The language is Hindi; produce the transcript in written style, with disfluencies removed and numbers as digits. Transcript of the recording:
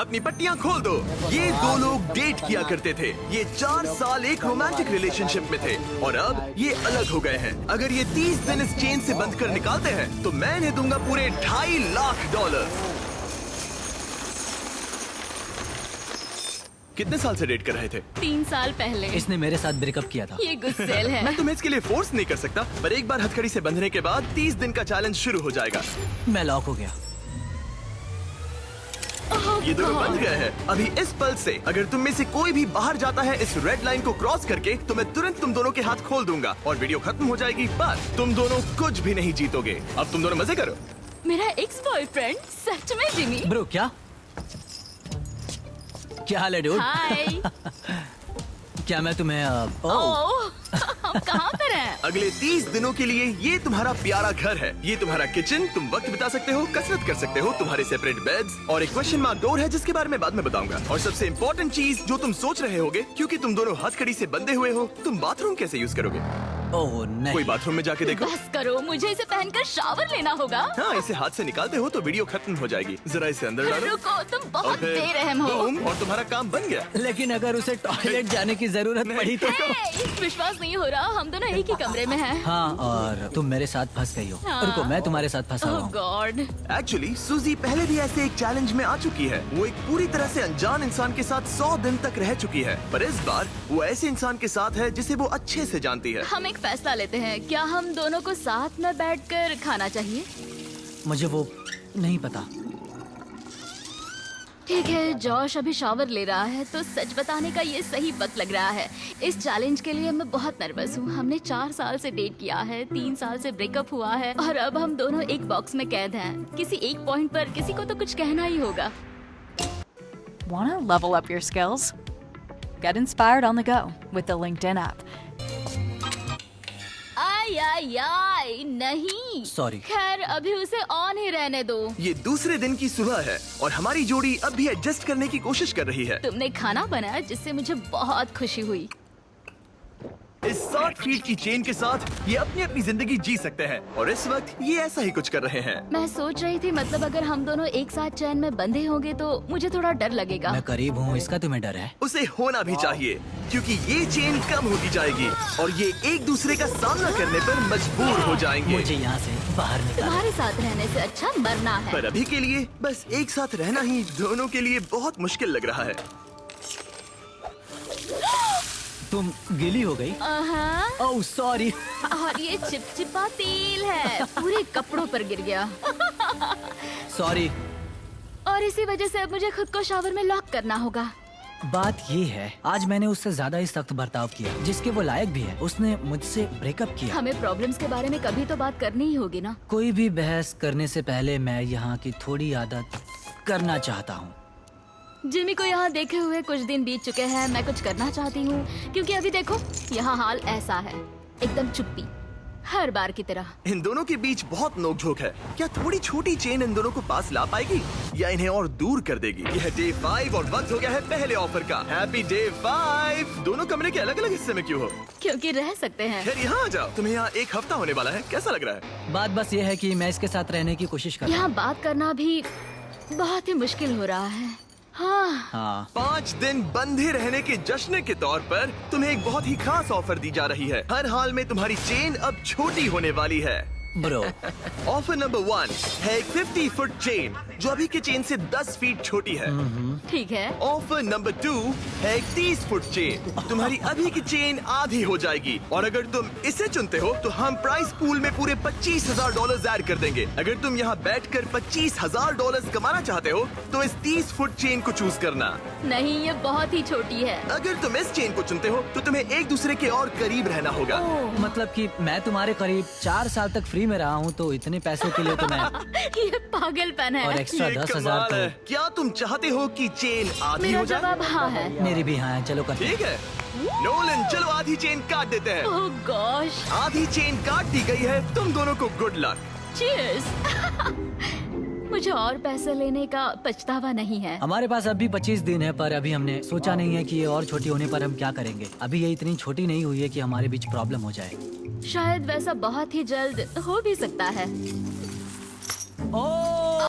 अपनी पट्टियां खोल दो। ये दो लोग डेट किया करते थे। ये 4 साल एक रोमांटिक रिलेशनशिप में थे और अब ये अलग हो गए हैं। अगर ये 30 दिन इस चेन से बंध कर निकालते हैं तो मैं इन्हें दूंगा पूरे $2.5 लाख। कितने साल से डेट कर रहे थे? 3 साल पहले। इसने मेरे साथ ब्रेकअप किया था। ये गुस्सेल है। मैं तुम्हें इसके लिए फोर्स नहीं कर सकता, पर एक बार हथकड़ी से बंधने के बाद 30 दिन का चैलेंज शुरू हो जाएगा। मैं लॉक हो गया। ये दोनों बंध गए हैं। अभी इस पल से अगर तुम में से कोई भी बाहर जाता है इस रेड लाइन को क्रॉस करके, तो मैं तुरंत तुम दोनों के हाथ खोल दूंगा और वीडियो खत्म हो जाएगी। पर तुम दोनों कुछ भी नहीं जीतोगे। अब तुम दोनों मजे करो। मेरा एक्स बॉयफ्रेंड सच में जिमी। ब्रो क्या हाल है डूड? हाय। क्या मैं तुम्हें ओह, हम कहाँ पर हैं? अगले 30 दिनों के लिए ये तुम्हारा प्यारा घर है। ये तुम्हारा किचन, तुम वक्त बिता सकते हो, कसरत कर सकते हो, तुम्हारे सेपरेट बेड्स और एक क्वेश्चन मार्क डोर है जिसके बारे में बाद में बताऊंगा। और सबसे इम्पोर्टेंट चीज जो तुम सोच रहे होगे, क्योंकि तुम दोनों हथकड़ी से बंधे हुए हो, तुम बाथरूम कैसे यूज करोगे? ओह नहीं। कोई बाथरूम में जाके देखो। बस करो, मुझे इसे पहनकर शावर लेना होगा। हाँ, इसे हाथ से निकालते हो तो वीडियो खत्म हो जाएगी। जरा इसे अंदर डालो। रुको, तुम बहुत फिर बेरहम हो। बूम, और तुम्हारा काम बन गया। लेकिन अगर उसे टॉयलेट जाने की जरूरत पड़ी तो? हे, विश्वास नहीं हो रहा, हम दोनों एक ही कमरे में हैं। हाँ, और तुम मेरे साथ फंस गई हो। हाँ। रुको, मैं तुम्हारे साथ फंसा हुआ ओह हूँ। गॉड। एक्चुअली सूजी पहले भी ऐसे एक चैलेंज में आ चुकी है। वो एक पूरी तरह से अनजान इंसान के साथ 100 दिन तक रह चुकी है, पर इस बार वो ऐसे इंसान के साथ है जिसे वो अच्छे से जानती है। हम एक फैसला लेते हैं, क्या हम दोनों को साथ में बैठकर खाना चाहिए? मुझे वो नहीं पता। ठीक है, जॉश अभी शावर ले रहा है तो सच बताने का ये सही वक्त लग रहा है। इस चैलेंज के लिए मैं बहुत नर्वस हूँ। हमने 4 साल से डेट किया है, 3 साल से ब्रेकअप हुआ है और अब हम दोनों एक बॉक्स में कैद हैं। किसी एक पॉइंट पर किसी को तो कुछ कहना ही होगा। Want to level up your skills? Get inspired on the go with the LinkedIn app. आई नहीं। Sorry. खैर, अभी उसे ऑन ही रहने दो। ये दूसरे दिन की सुबह है और हमारी जोड़ी अब भी एडजस्ट करने की कोशिश कर रही है। तुमने खाना बनाया जिससे मुझे बहुत खुशी हुई। इस 60 फीट की चेन के साथ ये अपनी अपनी जिंदगी जी सकते हैं और इस वक्त ये ऐसा ही कुछ कर रहे हैं। मैं सोच रही थी, मतलब अगर हम दोनों एक साथ चैन में बंधे होंगे तो मुझे थोड़ा डर लगेगा। मैं करीब हूँ, इसका तुम्हें डर है? उसे होना भी चाहिए, क्योंकि ये चेन कम होती जाएगी और ये एक दूसरे का सामना करने पर मजबूर हो जाएंगे। मुझे यहाँ से बाहर निकाल। तुम्हारे साथ रहने से अच्छा मरना है। पर अभी के लिए बस एक साथ रहना ही दोनों के लिए बहुत मुश्किल लग रहा है। तुम गीली हो गई? Oh sorry. और ये चिपचिपा तेल है, पूरे कपड़ों पर गिर गया। सॉरी। और इसी वजह से अब मुझे खुद को शावर में लॉक करना होगा। बात ये है, आज मैंने उससे ज्यादा ही सख्त बर्ताव किया जिसके वो लायक भी है। उसने मुझसे ब्रेकअप किया। हमें प्रॉब्लम्स के बारे में कभी तो बात करनी ही होगी ना। कोई भी बहस करने से पहले मैं यहाँ की थोड़ी आदत करना चाहता हूँ। जिमी को यहाँ देखे हुए कुछ दिन बीत चुके हैं। मैं कुछ करना चाहती हूँ, क्योंकि अभी देखो यहाँ हाल ऐसा है, एकदम चुप्पी, हर बार की तरह। इन दोनों के बीच बहुत नोकझोंक है। क्या थोड़ी छोटी चेन इन दोनों को पास ला पाएगी या इन्हें और दूर कर देगी? यह डे 5 और वक्त हो गया है पहले ऑफर का। Happy day 5। दोनों कमरे के अलग अलग हिस्से में क्यों हो? क्योंकि रह सकते हैं। खैर यहाँ आ जाओ। तुम्हें यहाँ 1 हफ्ता होने वाला है, कैसा लग रहा है? बात बस ये है कि मैं इसके साथ रहने की कोशिश कर रहा यहाँ बात करना भी बहुत ही मुश्किल हो रहा है। हाँ। 5 दिन बंधे रहने के जश्न के तौर पर तुम्हें एक बहुत ही खास ऑफर दी जा रही है। हर हाल में तुम्हारी चेन अब छोटी होने वाली है। ब्रो। ऑफर नंबर 1 है एक 50 फुट चेन जो अभी के चेन से 10 फीट छोटी है। ठीक है। ऑफर नंबर 2 है एक 30 फुट चेन। तुम्हारी अभी की चेन आधी हो जाएगी और अगर तुम इसे चुनते हो तो हम प्राइस पूल में पूरे $25,000 ऐड कर देंगे। अगर तुम यहाँ बैठकर $25,000 कमाना चाहते हो तो इस 30 फुट चेन को चूज करना। नहीं, ये बहुत ही छोटी है। अगर तुम इस चेन को चुनते हो तो तुम्हें एक दूसरे के और करीब रहना होगा। मतलब कि मैं तुम्हारे करीब 4 साल तक फ्री में रहा हूँ, तो इतने पैसों के लिए तो मैं ये पागलपन और है। एक्स्ट्रा ये 10,000 कमाल है। तो क्या तुम चाहते हो कि चेन आधी मेरा हो जाए? जवाब हाँ है। मेरी भी हाँ है। चलो करते हैं। ठीक है नोलन, चलो आधी चेन काट देते हैं। ओह गॉश। आधी चेन काट दी गई है। तुम दोनों को गुड लक। चीयर्स। मुझे और पैसे लेने का पछतावा नहीं है। हमारे पास अभी 25 दिन है, पर अभी हमने सोचा नहीं है कि ये और छोटी होने पर हम क्या करेंगे। अभी ये इतनी छोटी नहीं हुई है कि हमारे बीच प्रॉब्लम हो जाए। शायद वैसा बहुत ही जल्द हो भी सकता है। ओह